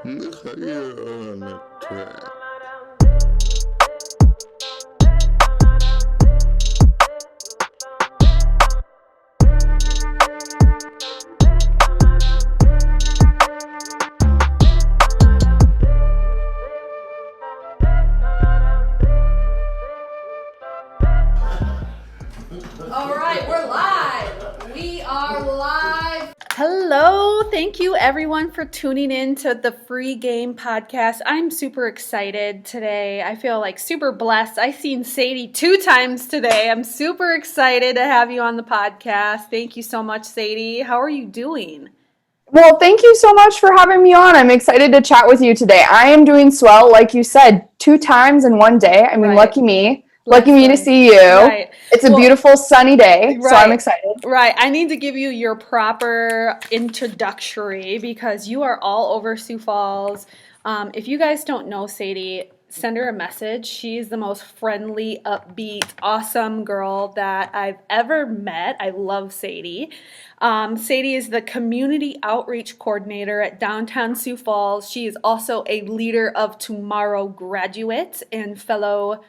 You're on the track. All right, we're live. We are live. Hello. Thank you everyone for tuning in to the Free Game Podcast. I'm super excited today. I feel like super blessed. I've seen Sadie 2 times today. I'm super excited to have you on the podcast. Thank you so much, Sadie. How are you doing? Well, thank you so much for having me on. I'm excited to chat with you today. I am doing swell, like you said, 2 times in one day. I mean, Right. lucky me. Lucky me to Blessing. see you. Right. It's a beautiful sunny day, so I'm excited. Right. I need to give you your proper introductory because you are all over Sioux Falls. If you guys don't know Sadie, send her a message. She's the most friendly, upbeat, awesome girl that I've ever met. I love Sadie. Sadie is the community outreach coordinator at downtown Sioux Falls. She is also a Leader of Tomorrow graduate and fellow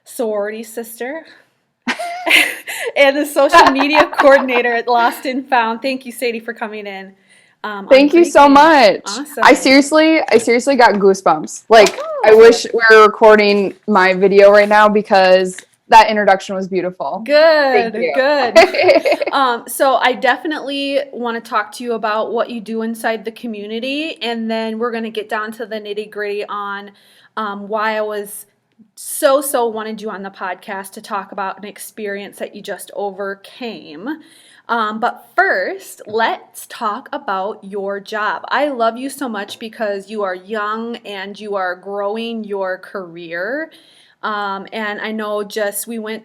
sorority sister. And the social media coordinator at Lost and Found. Thank you, Sadie, for coming in. Thank you so much. Awesome. I seriously got goosebumps. Like, I Oh. wish we were recording my video right now because that introduction was beautiful. Good, Thank you. good. So I definitely want to talk to you about what you do inside the community, and then we're going to get down to the nitty gritty on why I was so wanted you on the podcast to talk about an experience that you just overcame. But first, let's talk about your job. I love you so much because you are young and you are growing your career. And I know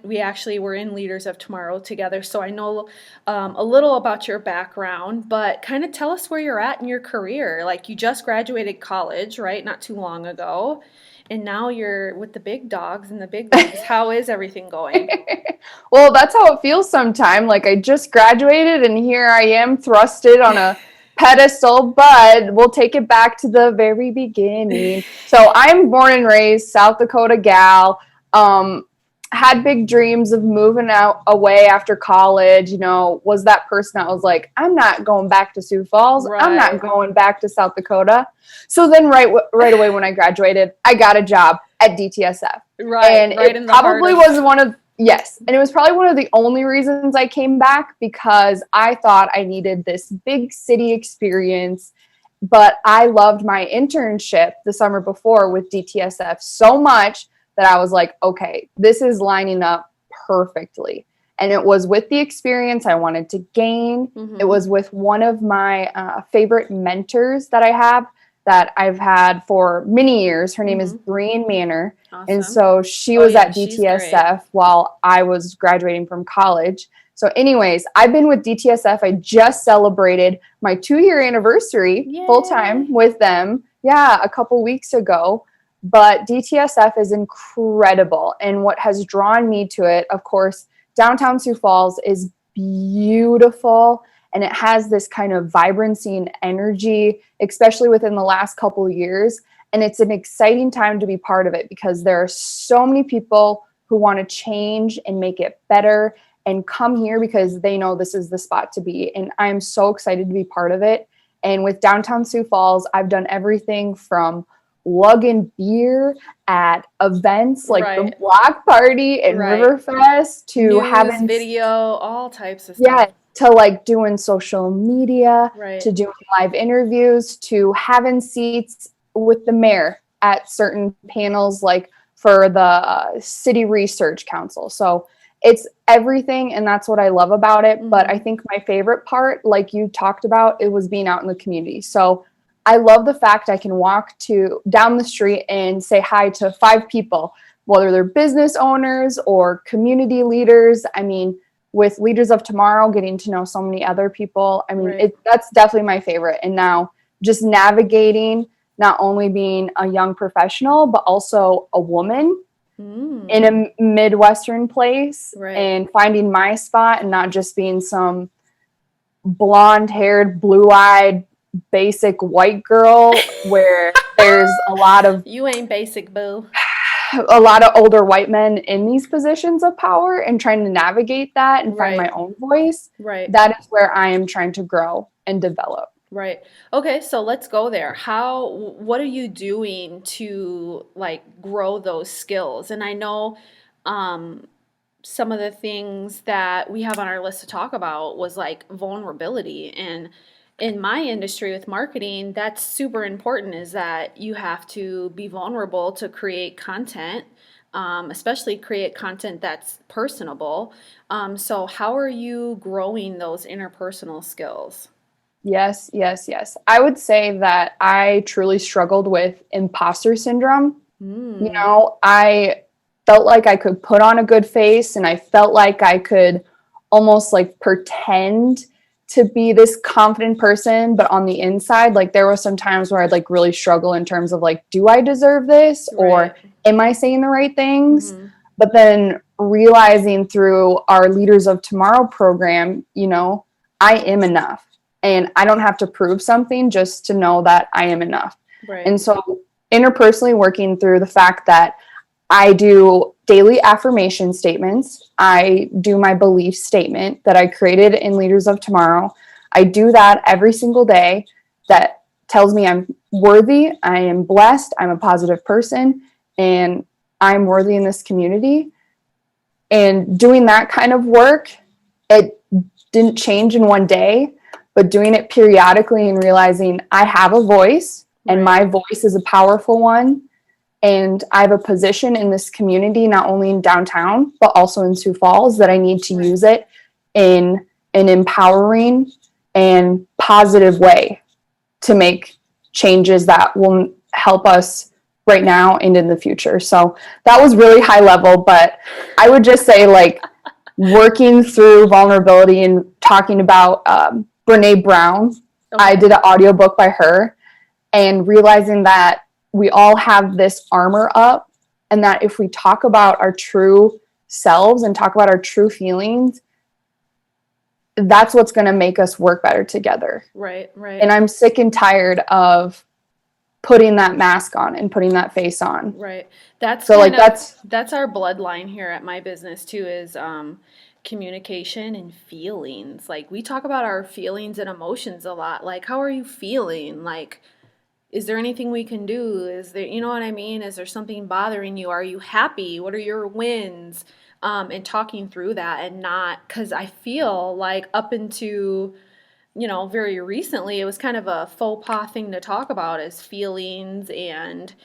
we actually were in Leaders of Tomorrow together, so I know a little about your background, but kind of tell us where you're at in your career. Like, you just graduated college, right? Not too long ago. And now you're with the big dogs and the big leagues. How is everything going? Well, that's how it feels sometimes. Like, I just graduated and here I am thrusted on a pedestal, but we'll take it back to the very beginning. So I'm born and raised South Dakota gal. Had big dreams of moving out away after college, was that person that was like, I'm not going back to Sioux Falls. Right. I'm not going back to South Dakota. So then right away when I graduated, I got a job at DTSF. Right. And right it probably was and it was probably one of the only reasons I came back because I thought I needed this big city experience. But I loved my internship the summer before with DTSF so much that I was like, okay, this is lining up perfectly. And it was with the experience I wanted to gain. Mm-hmm. It was with one of my favorite mentors that that I've had for many years. Her name is Brian Manor. Awesome. And so she was at DTSF while I was graduating from college. So anyways, I've been with DTSF. I just celebrated my 2-year anniversary full-time with them. Yeah, a couple weeks ago. But DTSF is incredible. And what has drawn me to it, of course, downtown Sioux Falls is beautiful. And it has this kind of vibrancy and energy, especially within the last couple of years. And it's an exciting time to be part of it because there are so many people who want to change and make it better and come here because they know this is the spot to be. And I'm so excited to be part of it. And with downtown Sioux Falls, I've done everything from lugging beer at events like the Blackcardinc and Riverfest to having video, all types of stuff. Yeah, to like doing social media, to doing live interviews, to having seats with the mayor at certain panels like for the City Research Council. So it's everything, and that's what I love about it. But I think my favorite part, like you talked about, it was being out in the community. So I love the fact I can walk down the street and say hi to 5 people, whether they're business owners or community leaders. I mean, with Leaders of Tomorrow, getting to know so many other people. I mean, that's definitely my favorite. And now just navigating, not only being a young professional, but also a woman in a Midwestern place and finding my spot and not just being some blonde-haired, blue-eyed basic white girl where there's a lot of You ain't basic, boo. older white men in these positions of power and trying to navigate that and find my own voice. Right. That is where I am trying to grow and develop. Right. Okay, so let's go there. What are you doing to like grow those skills? And I know um, some of the things that we have on our list to talk about was like vulnerability. And in my industry with marketing, that's super important is that you have to be vulnerable to create content, especially create content that's personable. So how are you growing those interpersonal skills? Yes, yes, yes. I would say that I truly struggled with imposter syndrome. Mm, I felt like I could put on a good face and I felt like I could almost like pretend to be this confident person, but on the inside, like there were some times where I'd like really struggle in terms of like, do I deserve this? Or right. am I saying the right things? Mm-hmm. But then realizing through our Leaders of Tomorrow program, I am enough and I don't have to prove something just to know that I am enough. Right. And so interpersonally working through the fact that I do daily affirmation statements. I do my belief statement that I created in Leaders of Tomorrow. I do that every single day that tells me I'm worthy, I am blessed, I'm a positive person, and I'm worthy in this community. And doing that kind of work, it didn't change in one day, but doing it periodically and realizing I have a voice and my voice is a powerful one. And I have a position in this community, not only in downtown, but also in Sioux Falls, that I need to use it in an empowering and positive way to make changes that will help us right now and in the future. So that was really high level, but I would just say like working through vulnerability and talking about Brene Brown. Okay. I did an audiobook by her and realizing that we all have this armor up and that if we talk about our true selves and talk about our true feelings, that's what's going to make us work better together. Right, right. And I'm sick and tired of putting that mask on and putting that face on. Right. That's so kind like of that's our bloodline here at my business too is communication and feelings. Like we talk about our feelings and emotions a lot. Like how are you feeling? Like is there anything we can do? Is there, you know what I mean? Is there something bothering you? Are you happy? What are your wins? And talking through that and not, because I feel like up into, very recently, it was kind of a faux pas thing to talk about as feelings and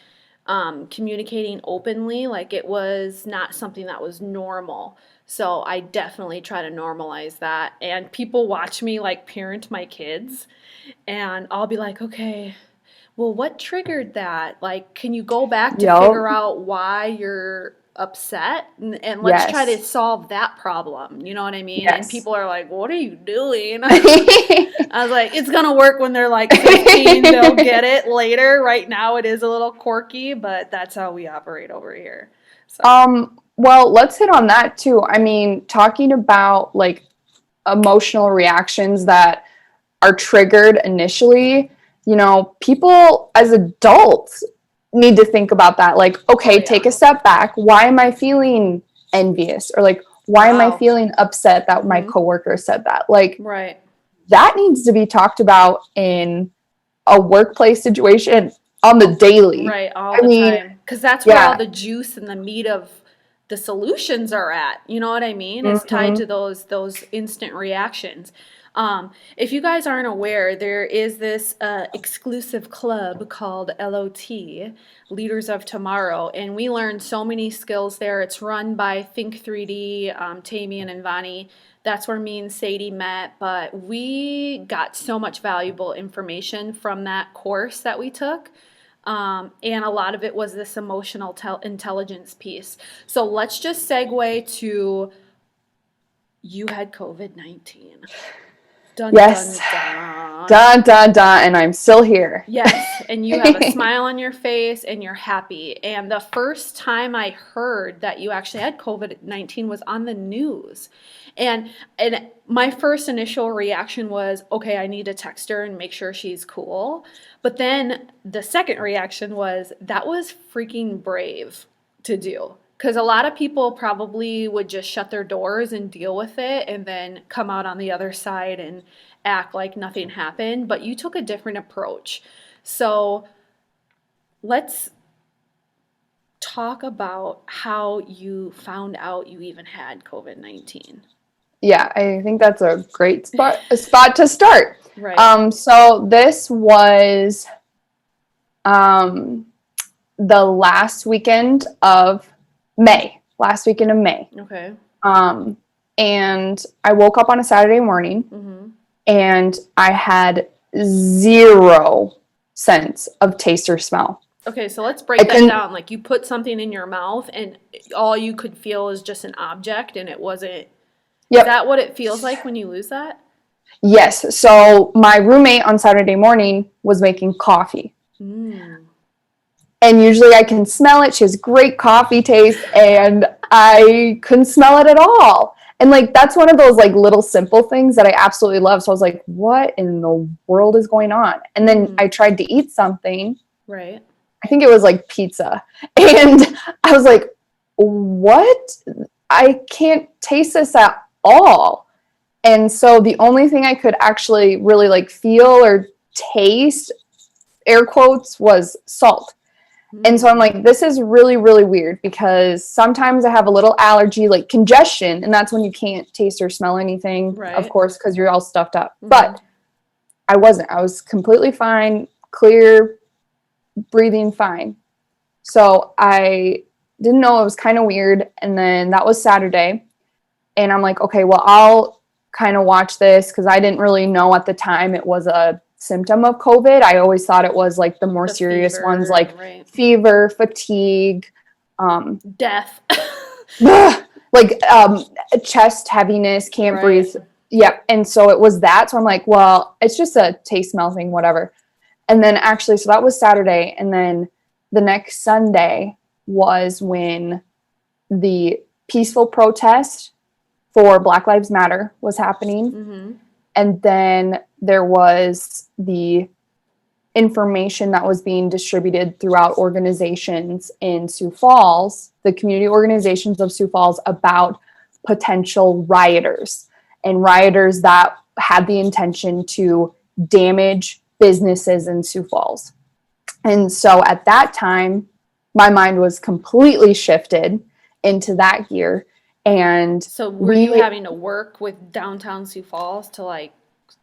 communicating openly. Like it was not something that was normal. So I definitely try to normalize that. And people watch me like parent my kids, and I'll be like, okay, well, what triggered that? Like, can you go back to figure out why you're upset? And let's try to solve that problem. You know what I mean? And people are like, what are you doing? I was like, it's going to work when they're like 15. They'll get it later. Right now, it is a little quirky, but that's how we operate over here. So. Well, let's hit on that too. I mean, talking about like emotional reactions that are triggered initially, people as adults need to think about that. Like, okay, take a step back. Why am I feeling envious? Or like, why am I feeling upset that my coworker said that? Like, that needs to be talked about in a workplace situation on the daily. Right, all the time. Because that's where all the juice and the meat of the solutions are at. You know what I mean? It's tied to those instant reactions. If you guys aren't aware, there is this exclusive club called LOT, Leaders of Tomorrow, and we learned so many skills there. It's run by Think 3D, Tamian and Vani. That's where me and Sadie met, but we got so much valuable information from that course that we took. And a lot of it was this emotional intelligence piece. So let's just segue to you had COVID-19. Dun, yes. Dun, Dun, dun, dun, and I'm still here. Yes, and you have a smile on your face and you're happy. And the first time I heard that you actually had COVID-19 was on the news. And my first initial reaction was, okay, I need to text her and make sure she's cool. But then the second reaction was, that was freaking brave to do. Because a lot of people probably would just shut their doors and deal with it and then come out on the other side and act like nothing happened. But you took a different approach. So let's talk about how you found out you even had COVID-19. Yeah, I think that's a great spot to start. Right. So this was the last weekend of May. Okay. And I woke up on a Saturday morning Mm-hmm. and I had 0 sense of taste or smell. Okay, so let's break that down. Like you put something in your mouth and all you could feel is just an object and it wasn't. Yep. Is that what it feels like when you lose that? Yes. So my roommate on Saturday morning was making coffee. And usually I can smell it. She has great coffee taste and I couldn't smell it at all. And like, that's one of those like little simple things that I absolutely love. So I was like, what in the world is going on? And then I tried to eat something. Right. I think it was like pizza. And I was like, what? I can't taste this at all. And so the only thing I could actually really like feel or taste, air quotes, was salt. And so I'm like, this is really, really weird because sometimes I have a little allergy, like congestion, and that's when you can't taste or smell anything, right, of course, because you're all stuffed up. But I wasn't. I was completely fine, clear, breathing fine. So I didn't know, it was kind of weird. And then that was Saturday. And I'm like, okay, well, I'll kind of watch this because I didn't really know at the time it was a symptom of COVID. I always thought it was like the more serious ones, like fever, fatigue, death, like chest heaviness, can't breathe. Yep. And so it was that. So I'm like, well, it's just a taste smell thing, whatever. And then actually, so that was Saturday. And then the next Sunday was when the peaceful protest for Black Lives Matter was happening. And then there was the information that was being distributed throughout organizations in Sioux Falls, the community organizations of Sioux Falls, about potential rioters and rioters that had the intention to damage businesses in Sioux Falls. And so at that time, my mind was completely shifted into that gear. And so were you having to work with downtown Sioux Falls to like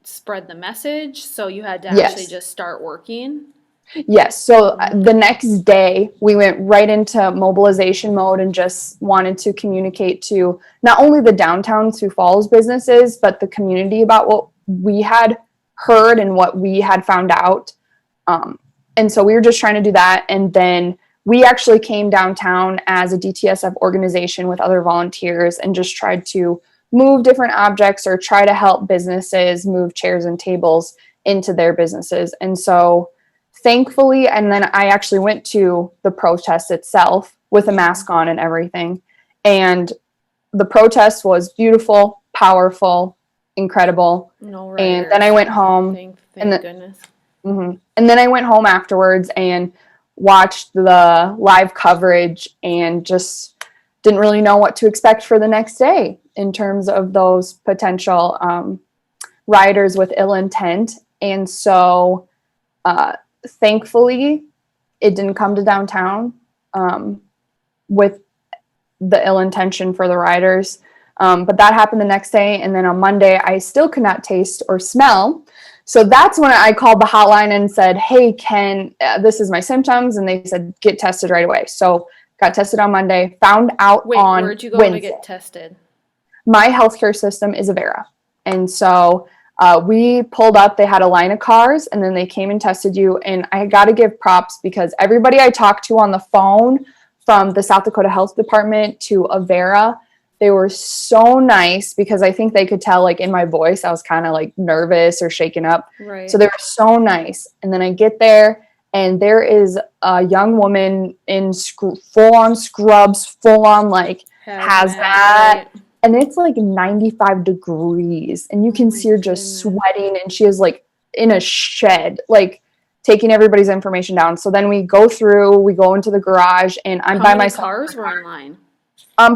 spread the message? So you had to actually just start working? Yes. So the next day we went right into mobilization mode and just wanted to communicate to not only the downtown Sioux Falls businesses, but the community about what we had heard and what we had found out. And so we were just trying to do that. And then we actually came downtown as a DTSF organization with other volunteers and just tried to move different objects or try to help businesses move chairs and tables into their businesses. And so thankfully, and then I actually went to the protest itself with a mask on and everything. And the protest was beautiful, powerful, incredible. And then I went home. Thank goodness. And then I went home afterwards and watched the live coverage and just didn't really know what to expect for the next day in terms of those potential rioters with ill intent. And so thankfully it didn't come to downtown with the ill intention for the rioters. But that happened the next day. And then on Monday, I still could not taste or smell. So that's when I called the hotline and said, hey, this is my symptoms. And they said, get tested right away. So got tested on Monday, found out on where'd you go Wednesday. To get tested? My healthcare system is Avera. And so we pulled up, they had a line of cars, and then they came and tested you. And I got to give props because everybody I talked to on the phone, from the South Dakota Health Department to Avera, They were so nice because I think they could tell, like, in my voice, I was kind of like nervous or shaken up. Right. So they were so nice. And then I get there, and there is a young woman in full-on scrubs, full-on like hazmat, Right. and it's like 95 degrees, and you can see her just sweating, and she is like in a shed, like taking everybody's information down. So then we go into the garage, and I'm by myself. How many cars were in line?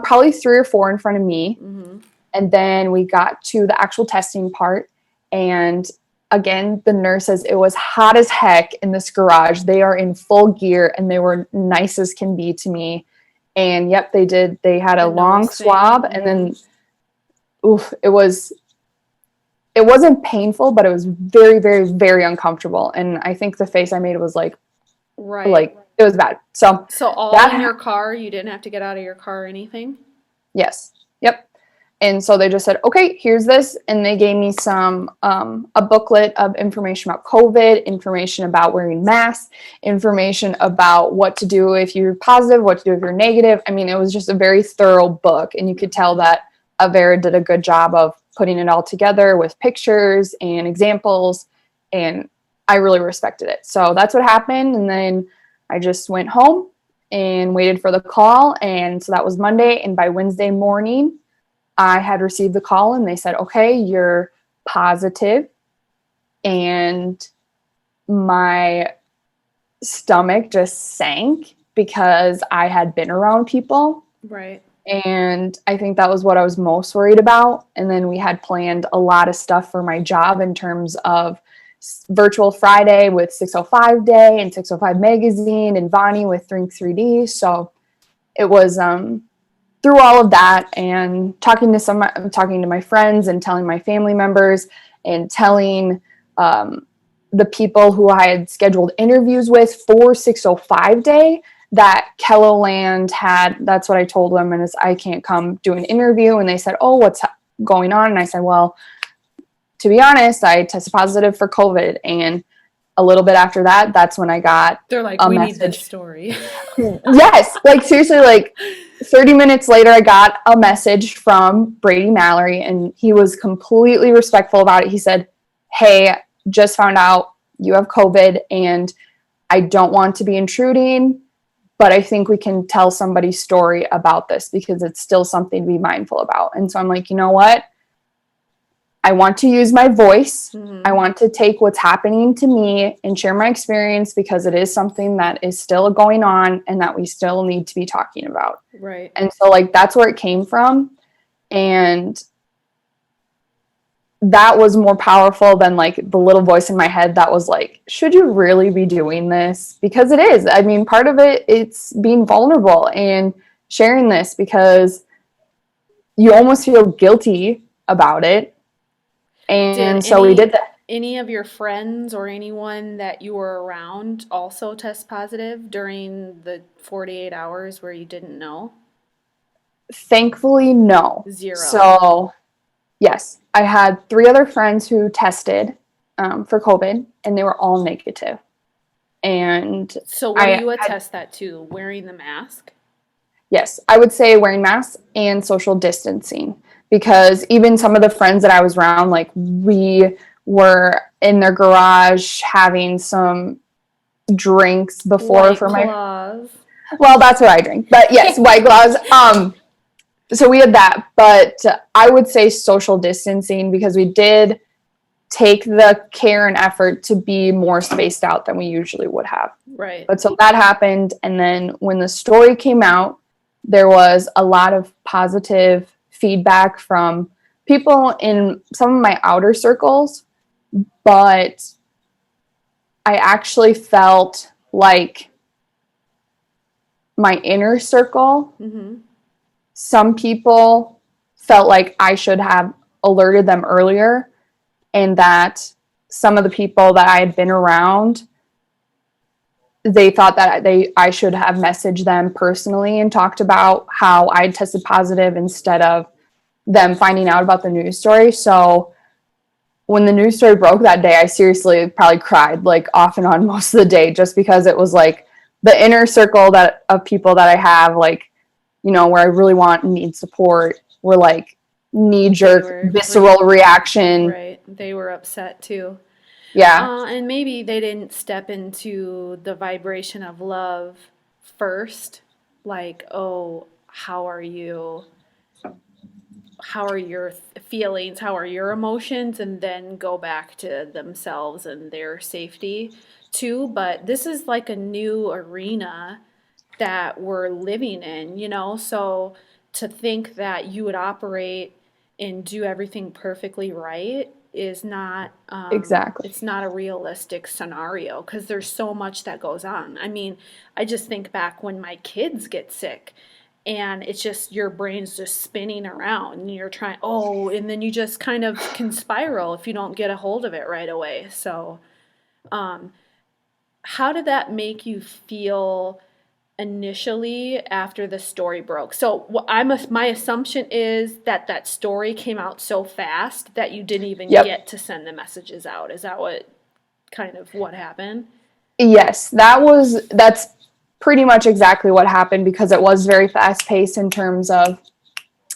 Probably 3 or 4 in front of me. Mm-hmm. And then we got to the actual testing part. And again, the nurse says it was hot as heck in this garage. They are in full gear, and they were nice as can be to me. And yep, they did. They had a long swab, and then, it wasn't painful, but it was very, very, very uncomfortable. And I think the face I made was like, right. Like, it was bad. So all in your car, you didn't have to get out of your car or anything? Yes. Yep. And so they just said, okay, here's this. And they gave me a booklet of information about COVID, information about wearing masks, information about what to do if you're positive, what to do if you're negative. I mean, it was just a very thorough book. And you could tell that Avera did a good job of putting it all together with pictures and examples. And I really respected it. So that's what happened. And then I just went home and waited for the call. And so that was Monday. And by Wednesday morning, I had received the call, and they said, okay, you're positive. And my stomach just sank because I had been around people. Right. And I think that was what I was most worried about. And then we had planned a lot of stuff for my job in terms of virtual Friday with 605 Day and 605 Magazine, and Vani with Think 3D. So it was through all of that, and talking to my friends and telling my family members and telling the people who I had scheduled interviews with for 605 Day that Kelloland had. That's what I told them, and I can't come do an interview. And they said, oh, what's going on? And I said, well, to be honest, I tested positive for COVID. And a little bit after that, that's when I got They're like, we need this story. Yes. Like, seriously, like 30 minutes later, I got a message from Brady Mallory, and he was completely respectful about it. He said, hey, just found out you have COVID, and I don't want to be intruding, but I think we can tell somebody's story about this because it's still something to be mindful about. And so I'm like, you know what? I want to use my voice. Mm-hmm. I want to take what's happening to me and share my experience because it is something that is still going on and that we still need to be talking about. Right. And so, like, that's where it came from. And that was more powerful than, like, the little voice in my head that was like, should you really be doing this? Because it is. I mean, part of it, it's being vulnerable and sharing this because you almost feel guilty about it. And so we did that. Any of your friends or anyone that you were around also test positive during the 48 hours where you didn't know? Thankfully, no. 0. So, yes, I had 3 other friends who tested for COVID, and they were all negative. And so what do you attest that to? Wearing the mask? Yes, I would say wearing masks and social distancing. Because even some of the friends that I was around, like, we were in their garage having some drinks before White Claws. Well, that's what I drink. But yes, White Claws. So we had that. But I would say social distancing because we did take the care and effort to be more spaced out than we usually would have. Right. But so that happened. And then when the story came out, there was a lot of positive feedback from people in some of my outer circles, but I actually felt like my inner circle, mm-hmm. some people felt like I should have alerted them earlier, and that some of the people that I had been around, they thought that I should have messaged them personally and talked about how I tested positive instead of them finding out about the news story. So when the news story broke that day, I seriously probably cried, like, off and on most of the day, just because it was like the inner circle of people that I have, like, you know, where I really want and need support. were like knee-jerk, visceral reaction. Right. They were upset too. Yeah. And maybe they didn't step into the vibration of love first. Like, oh, how are you? How are your feelings? How are your emotions? And then go back to themselves and their safety too. But this is like a new arena that we're living in, you know? So to think that you would operate and do everything perfectly right is not Exactly. it's not a realistic scenario because there's so much that goes on. I mean, I just think back when my kids get sick and it's just your brain's just spinning around and you're trying, oh, and then you just kind of can spiral if you don't get a hold of it right away. So how did that make you feel initially after the story broke? So my assumption is that that story came out so fast that you didn't even get to send the messages out. Is that what happened? Yes, that's pretty much exactly what happened because it was very fast paced in terms of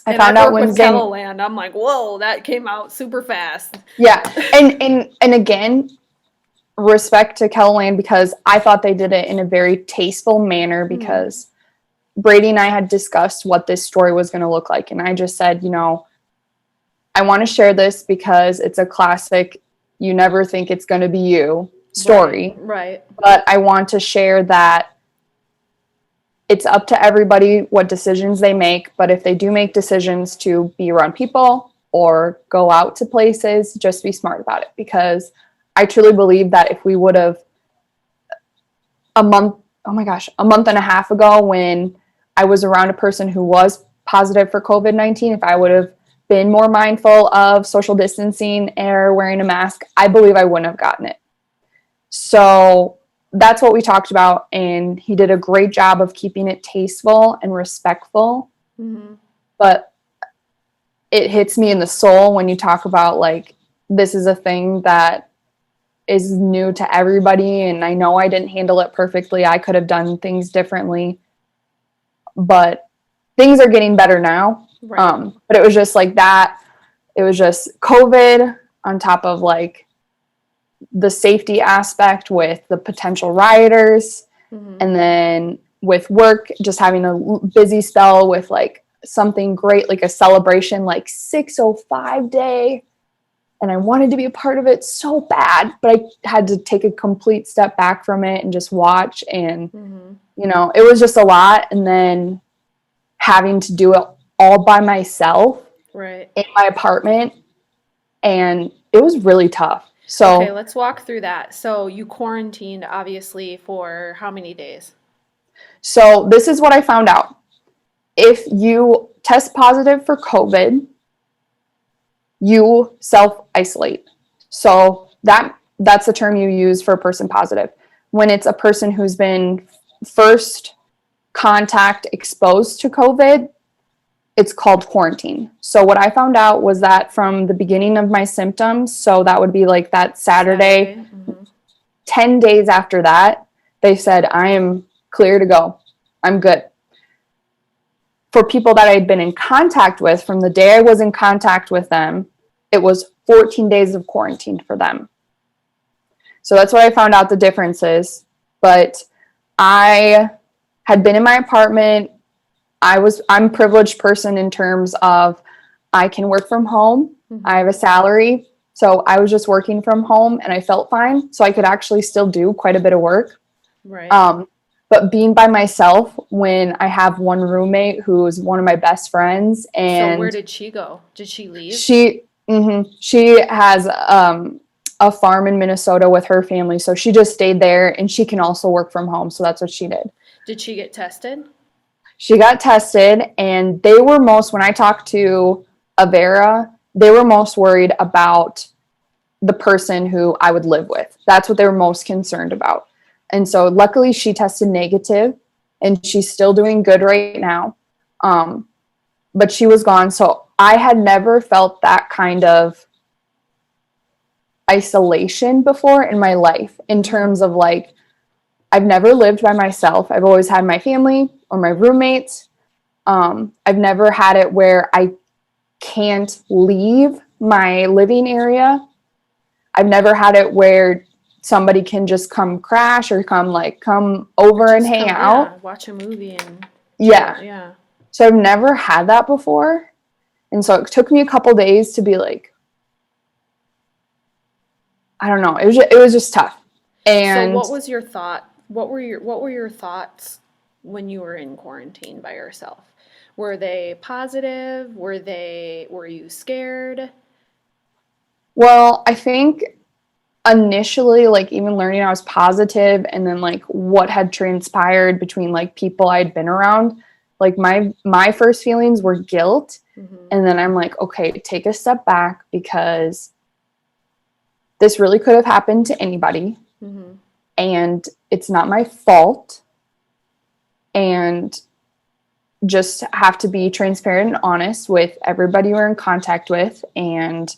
I found out Wednesday. With Keloland, I'm like, whoa, that came out super fast. Yeah, and again, respect to Keloland because I thought they did it in a very tasteful manner because Brady and I had discussed what this story was going to look like, and I just said, you know, I want to share this because it's a classic. You never think it's going to be you story, right? But I want to share that it's up to everybody what decisions they make. But if they do make decisions to be around people or go out to places, just be smart about it. Because I truly believe that if we would have a month and a half ago when I was around a person who was positive for COVID-19, if I would have been more mindful of social distancing or wearing a mask, I believe I wouldn't have gotten it. So that's what we talked about, and he did a great job of keeping it tasteful and respectful. But it hits me in the soul when you talk about like this is a thing that is new to everybody, and I know I didn't handle it perfectly. I could have done things differently, but things are getting better now. Right. But it was just like that. It was just COVID on top of like the safety aspect with the potential rioters, and then with work, just having a busy spell with like something great, like a celebration, like 605 day. And I wanted to be a part of it so bad, but I had to take a complete step back from it and just watch. And, you know, it was just a lot. And then having to do it all by myself in my apartment. And it was really tough. So, okay, let's walk through that. So you quarantined obviously for how many days? So this is what I found out. If you test positive for COVID, you self-isolate. So that's the term you use for a person positive. When it's a person who's been first contact exposed to COVID, it's called quarantine. So what I found out was that from the beginning of my symptoms, so that would be like that Saturday. 10 days after that, they said, I am clear to go. I'm good. For people that I had been in contact with, from the day I was in contact with them, it was 14 days of quarantine for them. So that's what I found out the difference is. But I had been in my apartment. I'm a privileged person in terms of I can work from home. I have a salary. So I was just working from home and I felt fine. So I could actually still do quite a bit of work. Right. But being by myself when I have one roommate who is one of my best friends. And so where did she go? Did she leave? She has a farm in Minnesota with her family. So she just stayed there and she can also work from home. So that's what she did. Did she get tested? She got tested, and they were when I talked to Avera, they were most worried about the person who I would live with. That's what they were most concerned about. And so luckily she tested negative and she's still doing good right now. But she was gone. So I had never felt that kind of isolation before in my life in terms of like, I've never lived by myself. I've always had my family or my roommates. I've never had it where I can't leave my living area. I've never had it where somebody can just come crash or come over and hang out. Yeah, watch a movie and yeah. So I've never had that before. And so it took me a couple days to be like, I don't know. It was just tough. And so what was your thought? What were your thoughts when you were in quarantine by yourself? Were they positive? Were you scared? Well, I think initially, like, even learning I was positive, and then like what had transpired between like people I'd been around, like my first feelings were guilt. And then I'm like, okay, take a step back, because this really could have happened to anybody. And it's not my fault. And just have to be transparent and honest with everybody we're in contact with. And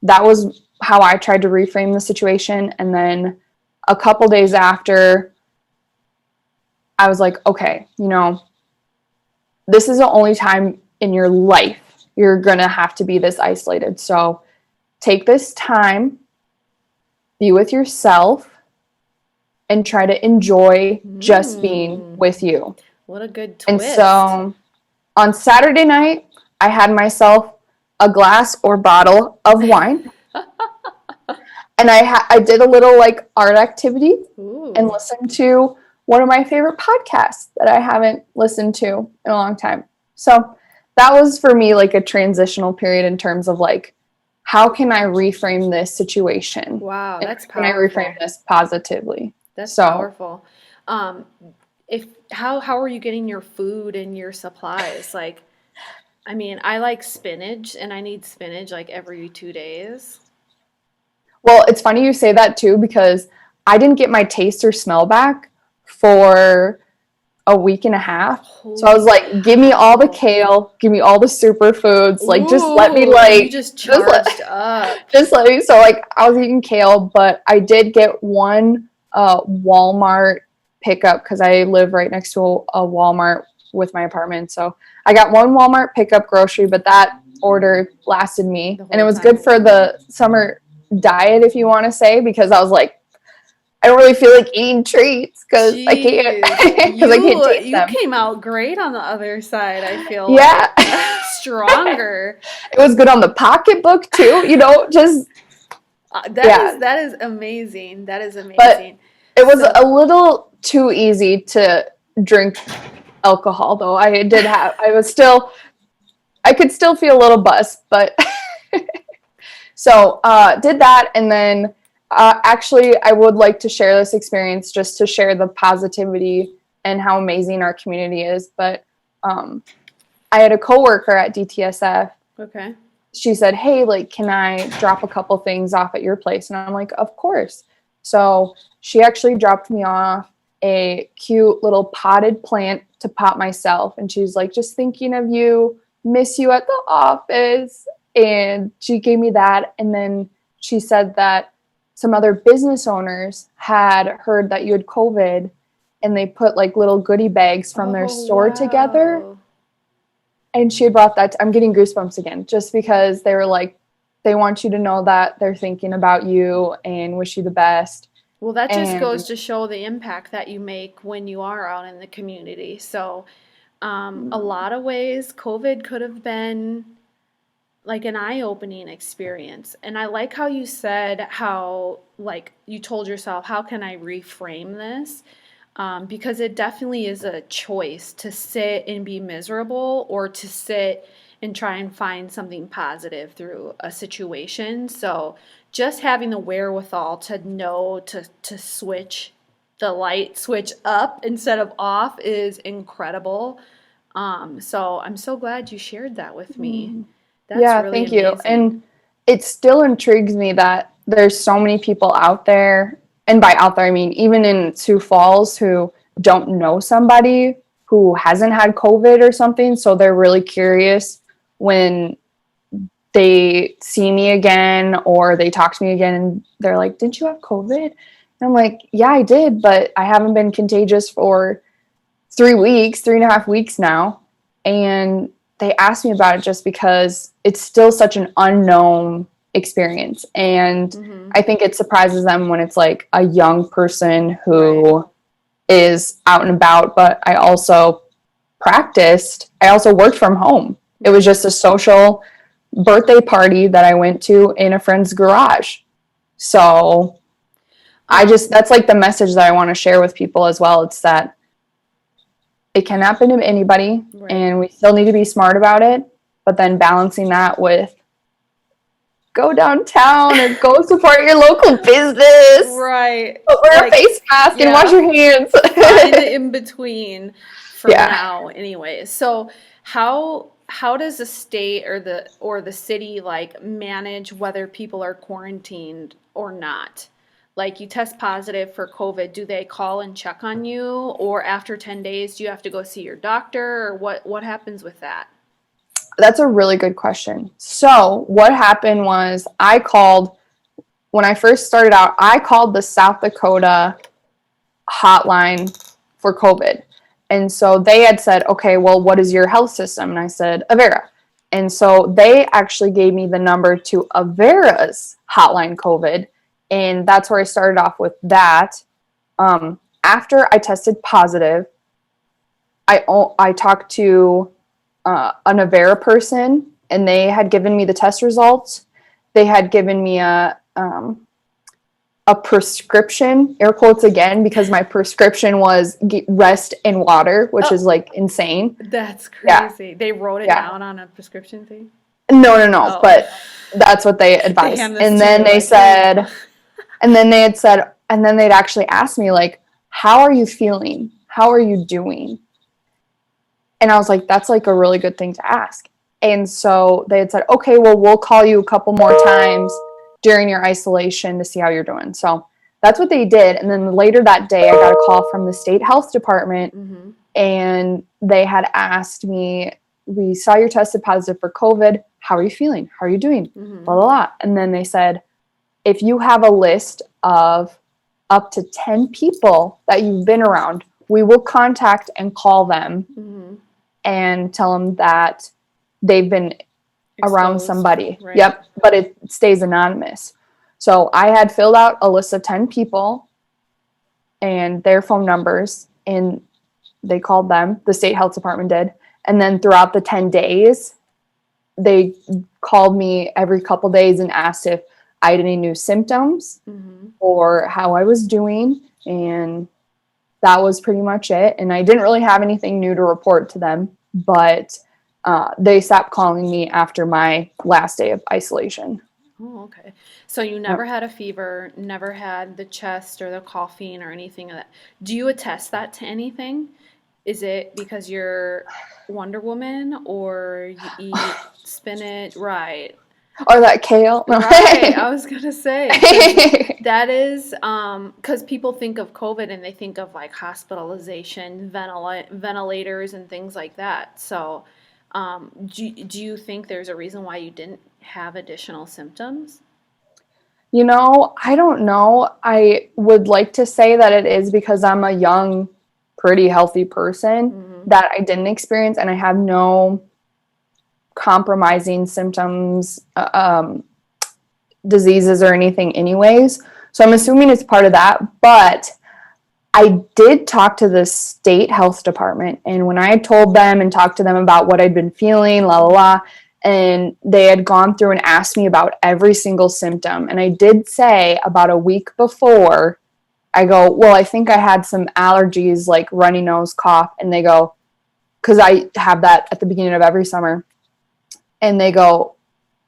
that was how I tried to reframe the situation. And then a couple days after, I was like, okay, this is the only time in your life you're going to have to be this isolated. So take this time, be with yourself, and try to enjoy just being with you. What a good twist. And so on Saturday night, I had myself a glass or bottle of wine. And I did a little like art activity. And listened to one of my favorite podcasts that I haven't listened to in a long time. So that was for me like a transitional period in terms of like, how can I reframe this situation? Wow, that's powerful. Can I reframe this positively? That's powerful. How are you getting your food and your supplies? Like, I mean, I like spinach, and I need spinach like every 2 days. Well, it's funny you say that too, because I didn't get my taste or smell back for a week and a half. So I was like, give me all the kale, give me all the superfoods, like just let me like you just charged up. Just let me. So like I was eating kale, but I did get one Walmart pickup, because I live right next to a Walmart with my apartment. So I got one Walmart pickup grocery, but that order lasted me, and it was good for the summer diet, if you want to say, because I was like, I don't really feel like eating treats because I can't taste them. You came out great on the other side, I feel like. Stronger. It was good on the pocketbook too, just that is amazing. That is amazing. But it was a little too easy to drink alcohol, though. I could still feel a little buzzed, but so did that. And then actually I would like to share this experience just to share the positivity and how amazing our community is. But I had a coworker at DTSF. Okay. She said, hey, like, can I drop a couple things off at your place? And I'm like, of course. So she actually dropped me off a cute little potted plant to pot myself. And she's like, just thinking of you, miss you at the office. And she gave me that. And then she said that some other business owners had heard that you had COVID, and they put like little goodie bags from their store together. And she had brought that. I'm getting goosebumps again, just because they were like, they want you to know that they're thinking about you and wish you the best. Well, that just goes to show the impact that you make when you are out in the community. So a lot of ways, COVID could have been like an eye-opening experience. And I like how you said how, like, you told yourself, how can I reframe this? Because it definitely is a choice to sit and be miserable, or to sit and try and find something positive through a situation. So just having the wherewithal to know to switch the light switch up instead of off is incredible. So I'm so glad you shared that with me. That's really thank amazing. you. And it still intrigues me that there's so many people out there, and by out there I mean even in Sioux Falls, who don't know somebody who hasn't had COVID or something. So they're really curious when they see me again or they talk to me again, and they're like, did you have COVID? And I'm like, yeah, I did, but I haven't been contagious for 3.5 weeks now. And they asked me about it just because it's still such an unknown experience. And I think it surprises them when it's like a young person who is out and about. But I also worked from home. It was just a social birthday party that I went to in a friend's garage. So that's like the message that I want to share with people as well. It's that it can happen to anybody, and we still need to be smart about it. But then balancing that with go downtown or go support your local business. Right. Wear a face mask and wash your hands. Find the in between for now, anyway. So how does the state or the city like manage whether people are quarantined or not? Like, you test positive for COVID, do they call and check on you? Or after 10 days, do you have to go see your doctor? Or what happens with that? That's a really good question. So what happened was when I first started out, I called the South Dakota hotline for COVID. And so they had said, okay, well, what is your health system? And I said, Avera. And so they actually gave me the number to Avera's hotline COVID. And that's where I started off with that. After I tested positive, I talked to an Avera person, and they had given me the test results. They had given me a prescription, air quotes again, because my prescription was rest and water, which is like insane. That's crazy. They wrote it down on a prescription thing? No, but that's what they advised. And then they said, and then they'd actually asked me, like, how are you feeling? How are you doing? And I was like, that's like a really good thing to ask. And so they had said, okay, well, we'll call you a couple more times during your isolation to see how you're doing. So that's what they did. And then later that day, I got a call from the state health department, and they had asked me, we saw you tested positive for COVID. How are you feeling? How are you doing? Blah, blah, blah. And then they said, if you have a list of up to 10 people that you've been around, we will contact and call them and tell them that they've been around somebody. Yep. But it stays anonymous. So I had filled out a list of 10 people and their phone numbers, and they called them. The state health department did. And then throughout the 10 days, they called me every couple days and asked if I had any new symptoms or how I was doing. And that was pretty much it. And I didn't really have anything new to report to them, but they stopped calling me after my last day of isolation. Oh, okay. So you never had a fever, never had the chest or the coughing or anything of that. Do you attest that to anything? Is it because you're Wonder Woman, or you eat spinach? Right. Or that kale? No. Right. I was going to say. That is, because people think of COVID and they think of like hospitalization, ventilators and things like that. So do you think there's a reason why you didn't have additional symptoms? You know, I don't know. I would like to say that it is because I'm a young, pretty healthy person that I didn't experience, and I have no compromising symptoms, diseases or anything anyways. So I'm assuming it's part of that. But I did talk to the state health department, and when I had told them and talked to them about what I'd been feeling, la la la, and they had gone through and asked me about every single symptom. And I did say about a week before, I go, well, I think I had some allergies, like runny nose, cough. And they go, because I have that at the beginning of every summer. And they go,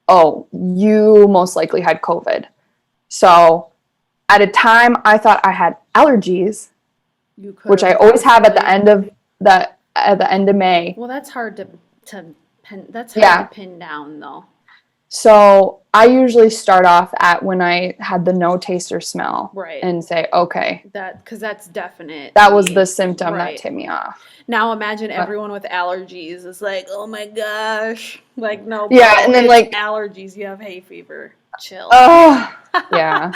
oh, you most likely had COVID. So at a time, I thought I had allergies, which I always have at the end of May. Well, that's hard to pin down, though. So I usually start off at when I had the no taste or smell, and say, okay, because that's definite. That was the symptom that tipped me off. Now imagine everyone with allergies is like, oh my gosh, like no, and then like allergies, you have hay fever, chill. Oh, yeah.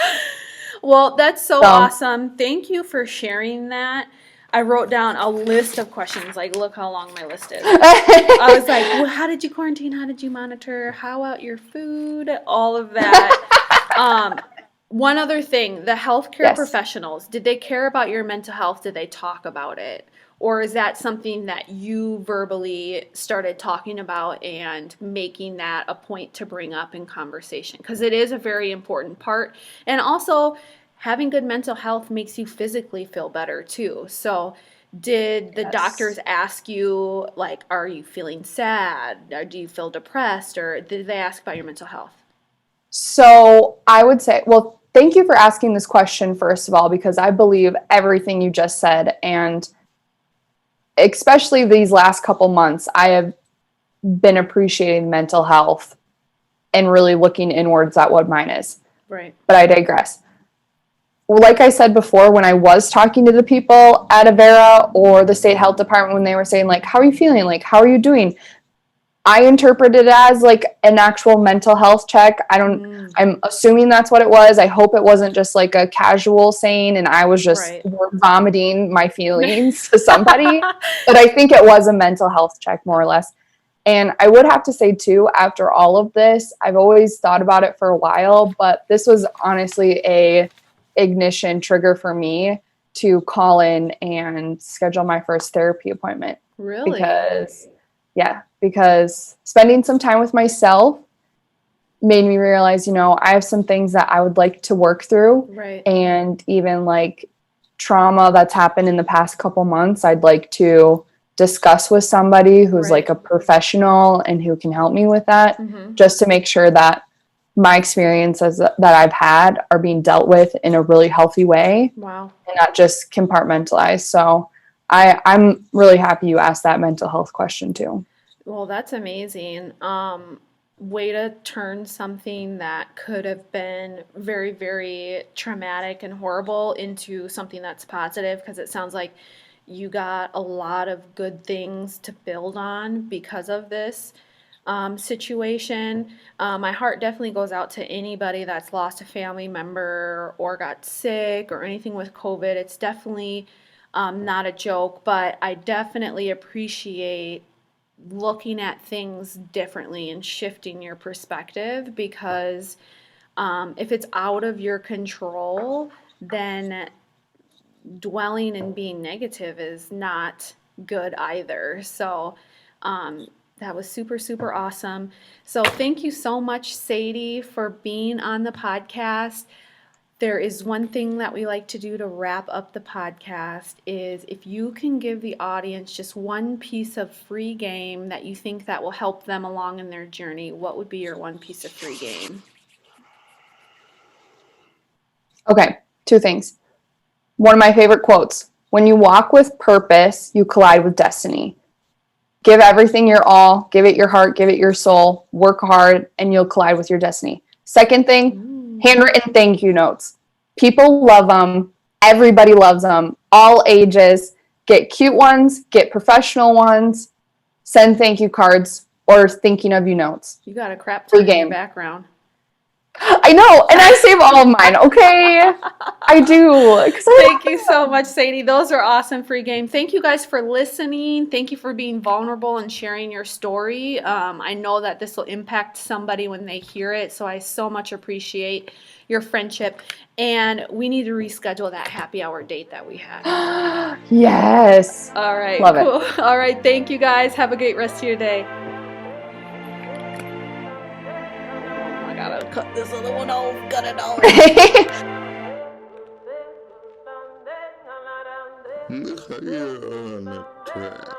Well, that's so awesome. Thank you for sharing that. I wrote down a list of questions. Like, look how long my list is. I was like, well, how did you quarantine? How did you monitor? How about your food? All of that. One other thing, the healthcare professionals, did they care about your mental health? Did they talk about it? Or is that something that you verbally started talking about and making that a point to bring up in conversation? Because it is a very important part. And also, having good mental health makes you physically feel better too. So did the doctors ask you, like, are you feeling sad? Or do you feel depressed? Or did they ask about your mental health? So I would say, well, thank you for asking this question, first of all, because I believe everything you just said. And especially these last couple months, I have been appreciating mental health and really looking inwards at what mine is. Right. But I digress. Well, like I said before, when I was talking to the people at Avera or the state health department, when they were saying, like, how are you feeling? Like, how are you doing? I interpreted it as like an actual mental health check. I'm assuming that's what it was. I hope it wasn't just like a casual saying and I was just vomiting my feelings to somebody. But I think it was a mental health check, more or less. And I would have to say too, after all of this, I've always thought about it for a while, but this was honestly a ignition trigger for me to call in and schedule my first therapy appointment. Really? Because spending some time with myself made me realize, I have some things that I would like to work through. Right. And even like trauma that's happened in the past couple months, I'd like to discuss with somebody who's like a professional and who can help me with that, just to make sure that my experiences that I've had are being dealt with in a really healthy way. Wow. And not just compartmentalized. So I'm really happy you asked that mental health question too. Well, that's amazing. Way to turn something that could have been very, very traumatic and horrible into something that's positive, because it sounds like you got a lot of good things to build on because of this situation. My heart definitely goes out to anybody that's lost a family member or got sick or anything with COVID. It's definitely not a joke, but I definitely appreciate looking at things differently and shifting your perspective, because if it's out of your control, then dwelling and being negative is not good either. So that was super, super awesome. So thank you so much, Sadie, for being on the podcast. There is one thing that we like to do to wrap up the podcast is if you can give the audience just one piece of free game that you think that will help them along in their journey, what would be your one piece of free game? Okay, two things. One of my favorite quotes: when you walk with purpose, you collide with destiny. Give everything your all, give it your heart, give it your soul, work hard, and you'll collide with your destiny. Second thing, handwritten thank you notes. People love them. Everybody loves them. All ages. Get cute ones, get professional ones, send thank you cards or thinking of you notes. You got a crap ton in your background. I know, and I save all of mine, okay? I do. Thank you so much, Sadie. Those are awesome free game. Thank you guys for listening. Thank you for being vulnerable and sharing your story. I know that this will impact somebody when they hear it, so I so much appreciate your friendship. And we need to reschedule that happy hour date that we had. Yes. All right. Love cool. it. All right. Thank you, guys. Have a great rest of your day. I gotta cut this other one off. Cut it off. Look how you're on the track.